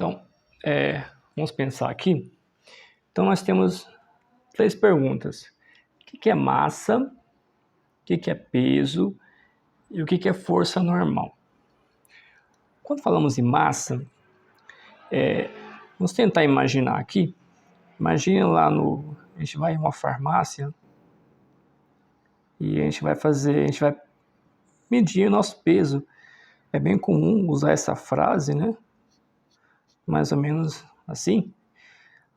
Então, vamos pensar aqui. Então, nós temos 3 perguntas. O que é massa? O que é peso? E o que é força normal? Quando falamos em massa, vamos tentar imaginar aqui. Imagina a gente vai em uma farmácia e a gente vai medir o nosso peso. É bem comum usar essa frase, né? Mais ou menos assim.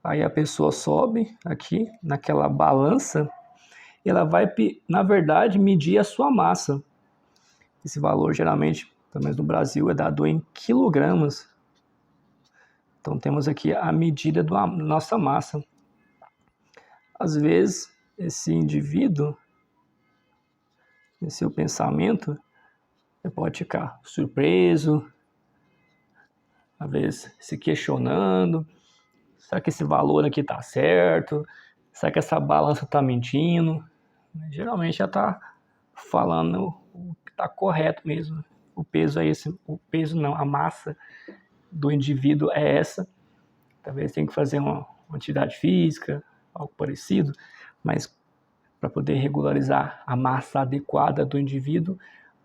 Aí a pessoa sobe aqui naquela balança e ela vai, na verdade, medir a sua massa. Esse valor geralmente, pelo menos no Brasil, é dado em quilogramas. Então temos aqui a medida da nossa massa. Às vezes, esse indivíduo, esse seu pensamento, pode ficar surpreso, às vezes se questionando. Será que esse valor aqui está certo? Será que essa balança está mentindo? Geralmente já está falando o que está correto mesmo. O peso é esse, o peso não, a massa do indivíduo é essa. Talvez tenha que fazer uma atividade física, algo parecido, mas para poder regularizar a massa adequada do indivíduo,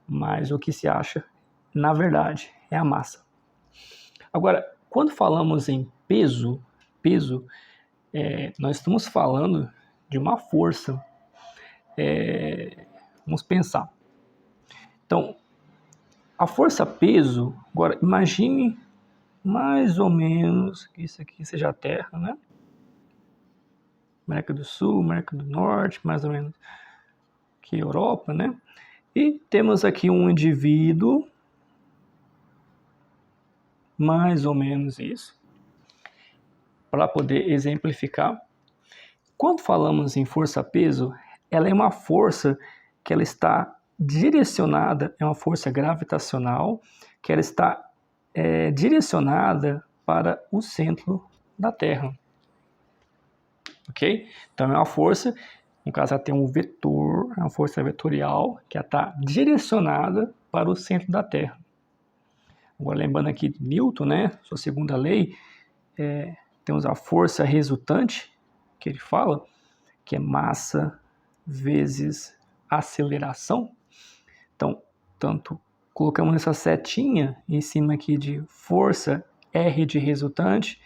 mas o que se acha, na verdade, é a massa. Agora, quando falamos em peso, nós estamos falando de uma força. Vamos pensar. Então, a força-peso, agora imagine mais ou menos que isso aqui seja a Terra, né? América do Sul, América do Norte, mais ou menos que Europa, né? E temos aqui um indivíduo, mais ou menos isso, para poder exemplificar. Quando falamos em força-peso, ela é uma força que ela está direcionada, é uma força gravitacional, que ela está direcionada para o centro da Terra. Ok? Então é uma força, no caso ela tem um vetor, é uma força vetorial, que ela está direcionada para o centro da Terra. Agora lembrando aqui de Newton, né, sua segunda lei, temos a força resultante, que ele fala, que é massa vezes aceleração. Então, tanto colocamos essa setinha em cima aqui de força R de resultante,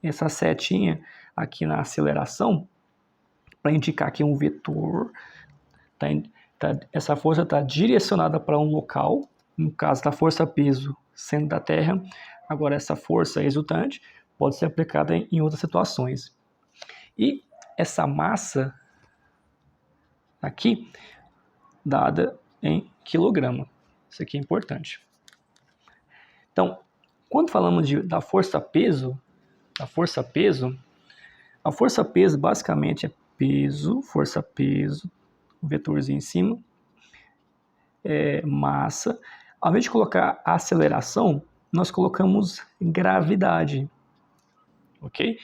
essa setinha aqui na aceleração, para indicar que é um vetor, essa força está direcionada para um local, no caso da força-peso centro da Terra. Agora, essa força resultante pode ser aplicada em outras situações. E essa massa aqui, dada em quilograma. Isso aqui é importante. Então, quando falamos da força-peso, a força-peso basicamente é peso, força-peso, um vetorzinho em cima, massa. Ao invés de colocar aceleração, nós colocamos gravidade, ok?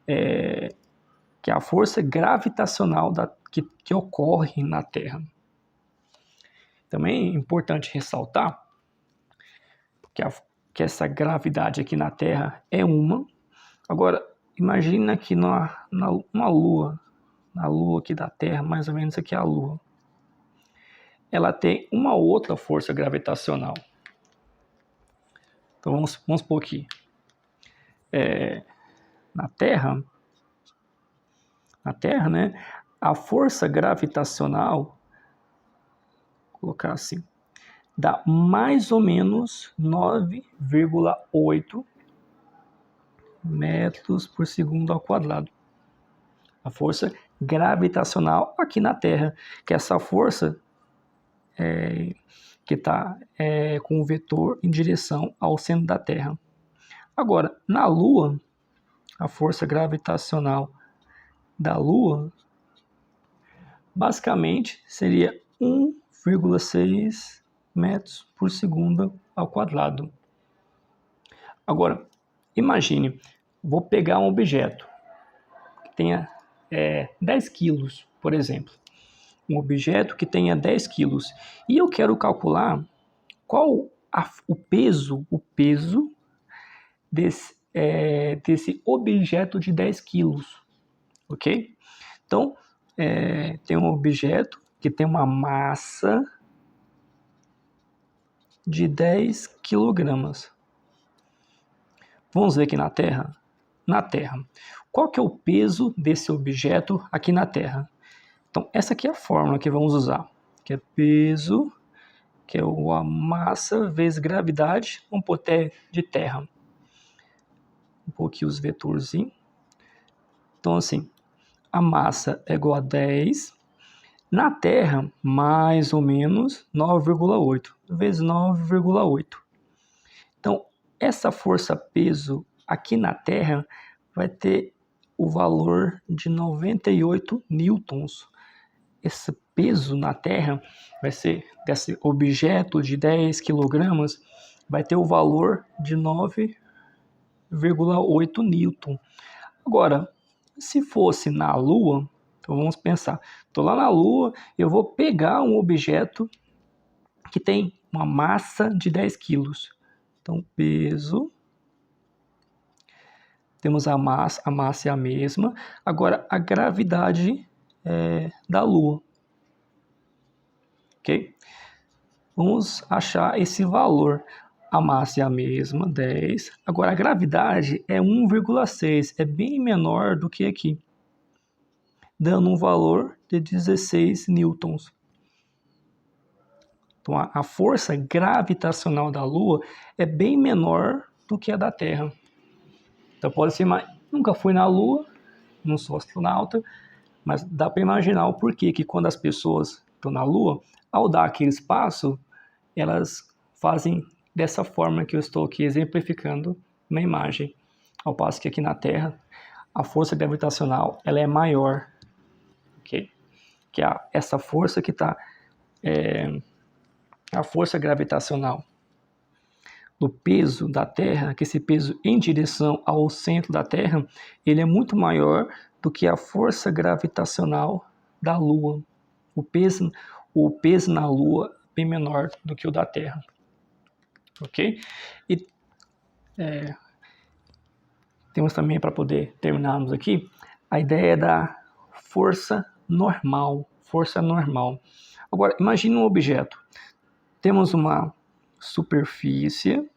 Que é a força gravitacional que ocorre na Terra. Também é importante ressaltar que essa gravidade aqui na Terra é uma. Agora, imagina aqui na Lua, na Lua aqui da Terra, mais ou menos aqui é a Lua. Ela tem uma outra força gravitacional. Então vamos supor aqui. Na Terra, né, a força gravitacional, vou colocar assim, dá mais ou menos 9,8 metros por segundo ao quadrado. A força gravitacional aqui na Terra, que é essa força que está com o vetor em direção ao centro da Terra. Agora, na Lua, a força gravitacional da Lua basicamente seria 1,6 metros por segundo ao quadrado. Agora, imagine, vou pegar um objeto que tenha 10 quilos, por exemplo. Um objeto que tenha 10 quilos. E eu quero calcular qual o peso desse objeto de 10 quilos, ok? Então, tem um objeto que tem uma massa de 10 quilogramas. Vamos ver aqui na Terra. Na Terra, qual que é o peso desse objeto aqui na Terra? Então, essa aqui é a fórmula que vamos usar, que é peso, que é a massa vezes gravidade, vamos pôr até de terra. Um pouquinho os vetorzinhos. Então, assim, a massa é igual a 10. Na Terra, mais ou menos 9,8 vezes 9,8. Então, essa força-peso aqui na Terra vai ter o valor de 98 newtons. Esse peso na Terra vai ser, desse objeto de 10 quilogramas, vai ter o valor de 9,8 newton. Agora, se fosse na Lua, então vamos pensar, estou lá na Lua, eu vou pegar um objeto que tem uma massa de 10 quilos. Então, peso, temos a massa é a mesma. Agora, a gravidade da Lua. Ok? Vamos achar esse valor. A massa é a mesma, 10. Agora, a gravidade é 1,6. É bem menor do que aqui, dando um valor de 16 newtons. Então, a força gravitacional da Lua é bem menor do que a da Terra. Então, pode ser, nunca fui na Lua, não sou astronauta, mas dá para imaginar o porquê que quando as pessoas estão na Lua, ao dar aquele espaço, elas fazem dessa forma que eu estou aqui exemplificando na imagem. Ao passo que aqui na Terra, a força gravitacional ela é maior, ok? Que essa força que está... a força gravitacional do peso da Terra, que esse peso em direção ao centro da Terra, ele é muito maior do que a força gravitacional da Lua. O peso na Lua é bem menor do que o da Terra. Ok? E temos também, para poder terminarmos aqui, a ideia da força normal. Força normal. Agora, imagine um objeto. Temos uma superfície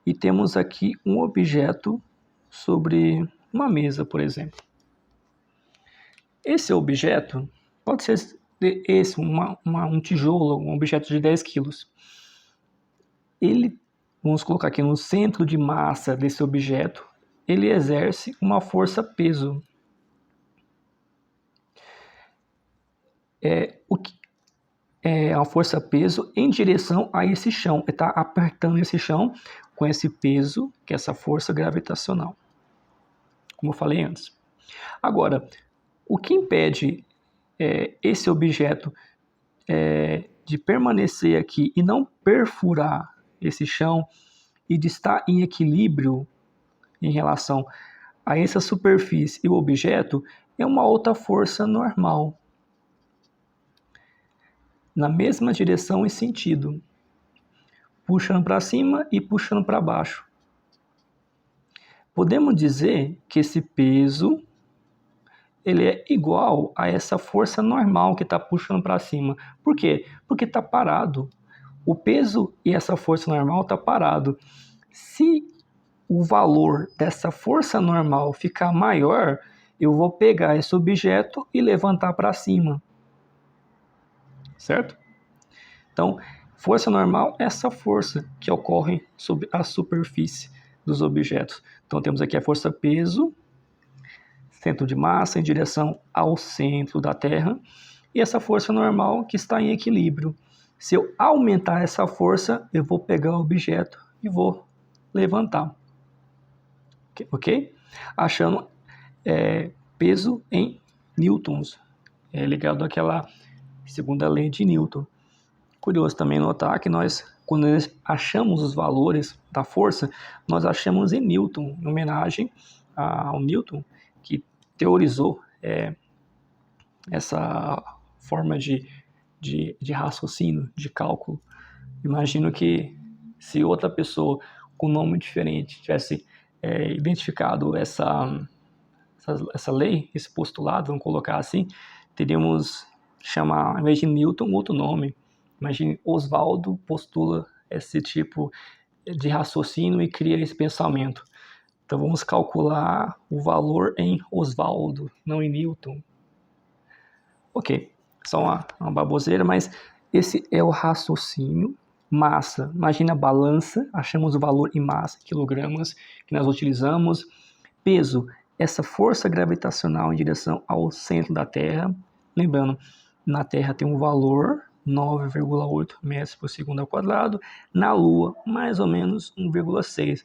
e temos aqui um objeto sobre uma mesa, por exemplo. Esse objeto pode ser um tijolo, um objeto de 10 quilos. Ele, vamos colocar aqui no centro de massa desse objeto, ele exerce uma força-peso. A força-peso em direção a esse chão. Ele está apertando esse chão com esse peso, que é essa força gravitacional, como eu falei antes. Agora, o que impede esse objeto de permanecer aqui e não perfurar esse chão e de estar em equilíbrio em relação a essa superfície e o objeto é uma outra força normal, na mesma direção e sentido, puxando para cima e puxando para baixo. Podemos dizer que esse peso ele é igual a essa força normal que está puxando para cima. Por quê? Porque está parado. O peso e essa força normal está parado. Se o valor dessa força normal ficar maior, eu vou pegar esse objeto e levantar para cima. Certo? Então, força normal é essa força que ocorre sobre a superfície dos objetos. Então, temos aqui a força-peso, centro de massa em direção ao centro da Terra, e essa força normal que está em equilíbrio. Se eu aumentar essa força, eu vou pegar o objeto e vou levantar. Ok? Achando peso em newtons, ligado àquela segunda lei de Newton. Curioso também notar que quando nós achamos os valores da força, nós achamos em Newton, em homenagem ao Newton, que teorizou essa forma de raciocínio, de cálculo. Imagino que se outra pessoa com nome diferente tivesse identificado essa lei, esse postulado, vamos colocar assim, teríamos que chamar, ao invés de Newton, outro nome. Imagine, Oswaldo postula esse tipo de raciocínio e cria esse pensamento. Então vamos calcular o valor em Oswaldo, não em Newton. Ok, só uma baboseira, mas esse é o raciocínio. Massa, imagina a balança, achamos o valor em massa, quilogramas, que nós utilizamos. Peso, essa força gravitacional em direção ao centro da Terra. Lembrando, na Terra tem um valor 9,8 metros por segundo ao quadrado, na Lua mais ou menos 1,6.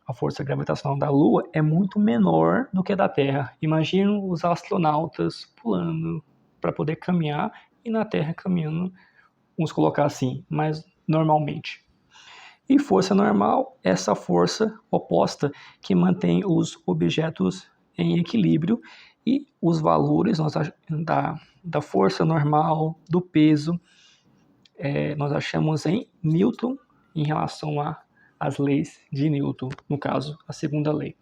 A força gravitacional da Lua é muito menor do que a da Terra. Imagina os astronautas pulando para poder caminhar e na Terra caminhando, vamos colocar assim, mais normalmente. E força normal, essa força oposta que mantém os objetos em equilíbrio, e os valores da força normal, do peso, nós achamos em Newton em relação às leis de Newton, no caso, a segunda lei.